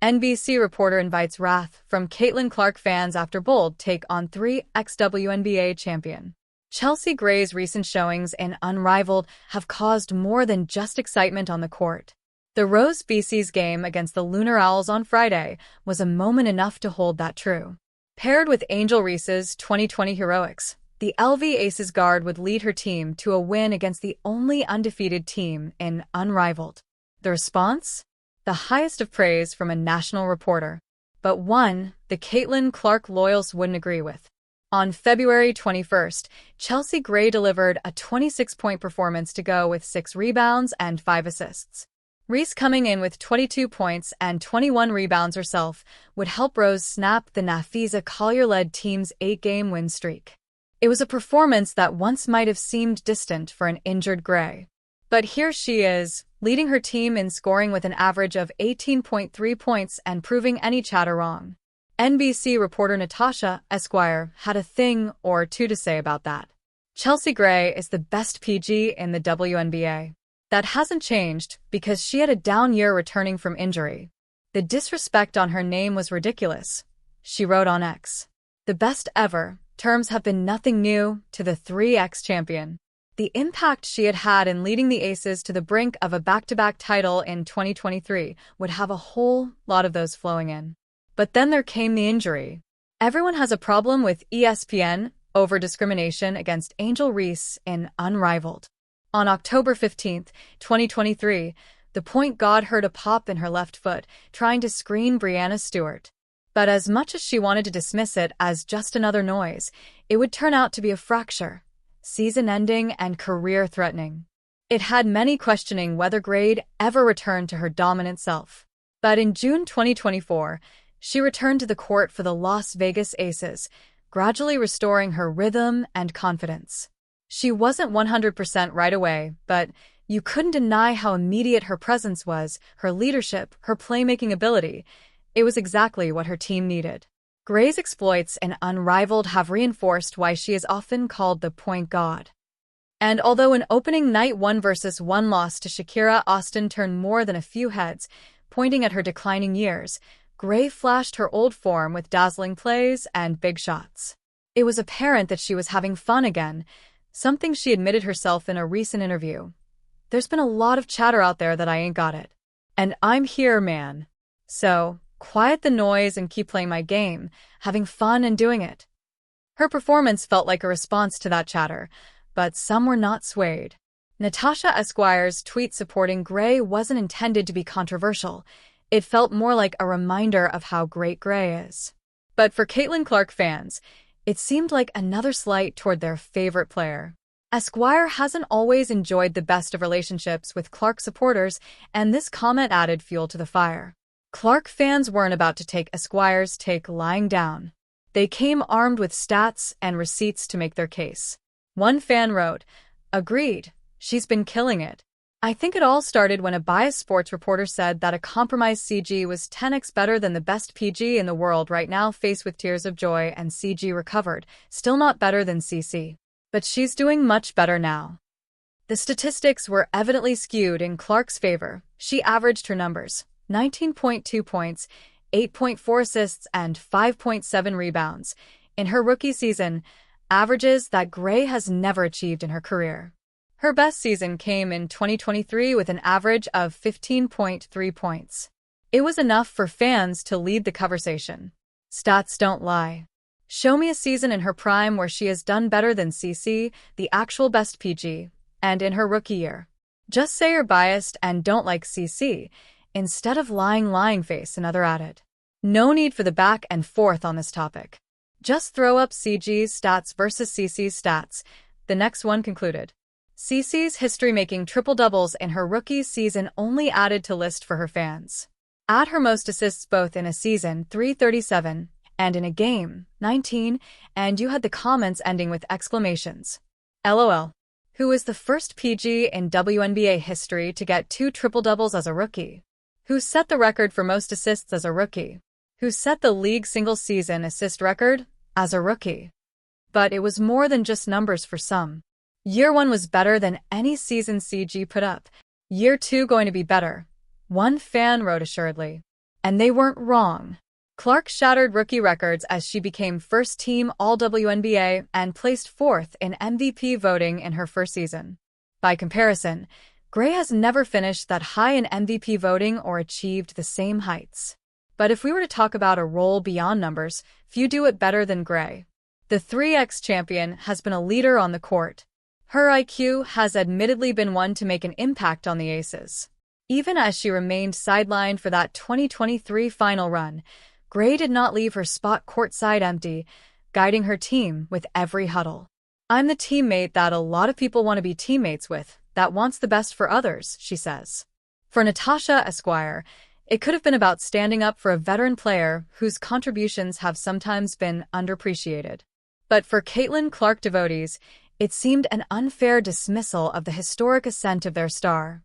NBC reporter invites wrath from Caitlin Clark fans after bold take on 3x WNBA champion. Chelsea Gray's recent showings in Unrivaled have caused more than just excitement on the court. The Rose BC's game against the Lunar Owls on Friday was a moment enough to hold that true. Paired with Angel Reese's 2020 heroics, the LV Aces guard would lead her team to a win against the only undefeated team in Unrivaled. The response? The highest of praise from a national reporter, but one the Caitlin Clark loyalists wouldn't agree with. On February 21st, Chelsea Gray delivered a 26-point performance to go with 6 rebounds and 5 assists. Reese, coming in with 22 points and 21 rebounds herself, would help Rose snap the Napheesa Collier-led team's 8-game win streak. It was a performance that once might have seemed distant for an injured Gray. But here she is, leading her team in scoring with an average of 18.3 points and proving any chatter wrong. NBC reporter Napheesa Esquire had a thing or two to say about that. Chelsea Gray is the best PG in the WNBA. That hasn't changed because she had a down year returning from injury. The disrespect on her name was ridiculous, she wrote on X. The best ever terms have been nothing new to the 3x champion. The impact she had had in leading the Aces to the brink of a back-to-back title in 2023 would have a whole lot of those flowing in. But then there came the injury. Everyone has a problem with ESPN over discrimination against Angel Reese in Unrivaled. On October 15, 2023, the point guard heard a pop in her left foot, trying to screen Breanna Stewart. But as much as she wanted to dismiss it as just another noise, it would turn out to be a fracture, season-ending and career-threatening. It had many questioning whether Gray'd ever return to her dominant self. But in June 2024, she returned to the court for the Las Vegas Aces, gradually restoring her rhythm and confidence. She wasn't 100% right away, but you couldn't deny how immediate her presence was, her leadership, her playmaking ability. It was exactly what her team needed. Gray's exploits in Unrivaled have reinforced why she is often called the point guard. And although an opening night 1-1 loss to Shakira Austin turned more than a few heads, pointing at her declining years, Gray flashed her old form with dazzling plays and big shots. It was apparent that she was having fun again, something she admitted herself in a recent interview. There's been a lot of chatter out there that I ain't got it. And I'm here, man. So, quiet the noise and keep playing my game, having fun and doing it. Her performance felt like a response to that chatter, but some were not swayed. Napheesa Esquire's tweet supporting Gray wasn't intended to be controversial. It felt more like a reminder of how great Gray is. But for Caitlin Clark fans, it seemed like another slight toward their favorite player. Esquire hasn't always enjoyed the best of relationships with Clark supporters, and this comment added fuel to the fire. Clark fans weren't about to take Esquire's take lying down. They came armed with stats and receipts to make their case. One fan wrote, "Agreed, she's been killing it. I think it all started when a biased sports reporter said that a compromised CG was 10x better than the best PG in the world right now, faced with tears of joy, and CG recovered, still not better than CC. But she's doing much better now." The statistics were evidently skewed in Clark's favor. She averaged her numbers: 19.2 points, 8.4 assists, and 5.7 rebounds in her rookie season, averages that Gray has never achieved in her career. Her best season came in 2023 with an average of 15.3 points. It was enough for fans to lead the conversation. Stats don't lie. Show me a season in her prime where she has done better than CC, the actual best PG, and in her rookie year. Just say you're biased and don't like CC, instead of lying face, another added. No need for the back and forth on this topic. Just throw up CG's stats versus CC's stats, the next one concluded. CC's history making triple-doubles in her rookie season only added to list for her fans. At her most assists both in a season, 337, and in a game, 19, and you had the comments ending with exclamations. LOL. Who is the first PG in WNBA history to get 2 triple-doubles as a rookie? Who set the record for most assists as a rookie? Who set the league single-season assist record as a rookie? But it was more than just numbers for some. Year 1 was better than any season CG put up. Year 2 going to be better, one fan wrote assuredly. And they weren't wrong. Clark shattered rookie records as she became first-team All-WNBA and placed fourth in MVP voting in her first season. By comparison, Gray has never finished that high in MVP voting or achieved the same heights. But if we were to talk about a role beyond numbers, few do it better than Gray. The 3x champion has been a leader on the court. Her IQ has admittedly been one to make an impact on the Aces. Even as she remained sidelined for that 2023 final run, Gray did not leave her spot courtside empty, guiding her team with every huddle. "I'm the teammate that a lot of people want to be teammates with, that wants the best for others," she says. For Natasha Esquire, it could have been about standing up for a veteran player whose contributions have sometimes been underappreciated. But for Caitlin Clark devotees, it seemed an unfair dismissal of the historic ascent of their star.